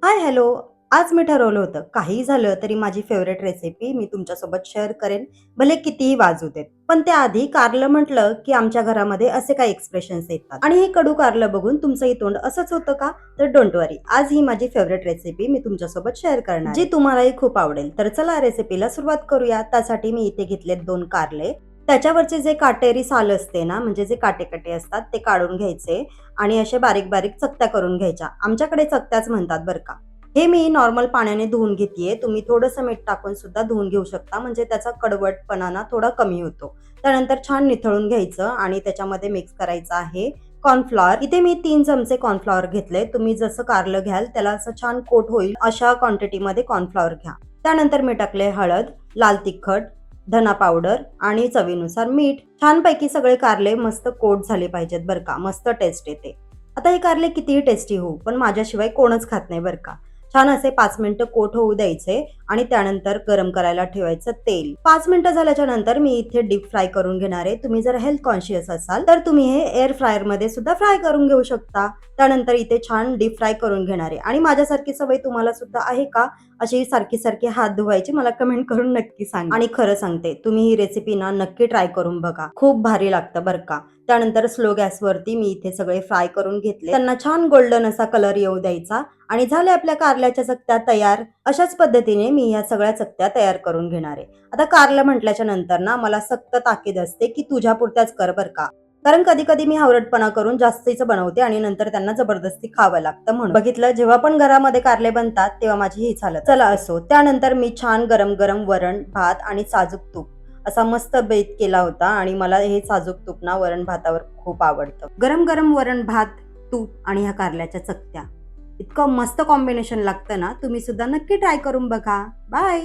Hi hello. आज मी ठरवलं होतं काहीही झालं तरी माझी फेवरेट रेसिपी मी तुमच्यासोबत शेअर करेन, भले कितीही वाजू देत. पण त्याआधी कारलं म्हटलं की आमच्या घरामध्ये असे काही एक्सप्रेशन्स येतात आणि हे कडू कारलं बघून तुमचंही तोंड असंच होतं का? तर डोंट वरी, आज ही माझी फेवरेट रेसिपी मी तुमच्यासोबत शेअर करणार जी तुम्हालाही खूप आवडेल. तर चला रेसिपीला सुरुवात करूया. त्यासाठी मी इथे घेतलेत 2 कारले. त्याच्यावरचे जे काटेरी साल असते ना, म्हणजे जे काटे असतात ते काढून घ्यायचे आणि असे बारीक बारीक चकत्या करून घ्यायच्या. आमच्याकडे चकत्याच म्हणतात बरं का. हे मी नॉर्मल पाण्याने धुवून घेतेय. तुम्ही थोडंसं मीठ टाकून सुद्धा धुवून घेऊ शकता, म्हणजे त्याचा कडवटपणा ना थोडा कमी होतो. त्यानंतर छान निथळून घ्यायचं आणि त्याच्यामध्ये मिक्स करायचं आहे कॉर्नफ्लॉवर. इथे मी 3 चमचे कॉर्नफ्लॉवर घेतले. तुम्ही जसं कारलं घ्याल त्याला असं छान कोट होईल अशा क्वांटिटीमध्ये कॉर्नफ्लॉवर घ्या. त्यानंतर मी टाकले हळद, लाल तिखट, धना पावडर आणि चवीनुसार मीठ. छानपैकी सगळे कारले मस्त कोट झाले पाहिजेत बरं का, मस्त टेस्ट येते. आता हे कारले कितीही टेस्टी होऊ, पण माझ्याशिवाय कोणच खात नाही बरं का. छान असे 5 मिनिटं कोट होऊ द्यायचे आणि त्यानंतर गरम करायला ठेवायचं तेल. 5 मिनिटं झाल्याच्या नंतर मी इथे डीप फ्राय करून घेणार आहे. तुम्ही जर हेल्थ कॉन्शियस असाल तर तुम्ही हे एअर फ्रायर मध्ये सुद्धा फ्राय करून घेऊ शकता. त्यानंतर इथे छान डीप फ्राय करून घेणार आहे. आणि माझ्यासारखी सवय तुम्हाला सुद्धा आहे का अशी सारखी सारखी हात धुवायची? मला कमेंट करून नक्की सांगा. आणि खरं सांगते, तुम्ही ही रेसिपी ना नक्की ट्राय करून बघा, खूप भारी लागतं बरं का. त्यानंतर स्लो गॅसवरती मी इथे सगळे फ्राय करून घेतले. त्यांना छान गोल्डन असा कलर येऊ द्यायचा आणि झाले आपल्या कारल्याच्या चकत्या तयार. अशाच पद्धतीने मी या सगळ्या चकत्या तयार करून घेणार आहे. आता कारलं म्हटल्याच्या नंतर ना मला सक्त ताकीद असते की तुझ्या पुरत्याच कर बर का. कारण कधी कधी मी हावरटपणा करून जास्तीच बनवते आणि नंतर त्यांना जबरदस्ती खावं लागतं. म्हणून बघितलं, जेव्हा पण घरामध्ये कारले बनतात तेव्हा माझी ही चालत. चला असो. त्यानंतर मी छान गरम गरम वरण भात आणि साजूक तूप असा मस्त बेत केला होता आणि मला हे साजूक तूप ना वरण भातावर खूप आवडतं. गरम गरम वरण भात, तूप आणि ह्या कारल्याच्या चकत्या, इतकं मस्त कॉम्बिनेशन लागतं ना. तुम्ही सुद्धा नक्की ट्राय करून बघा. बाय.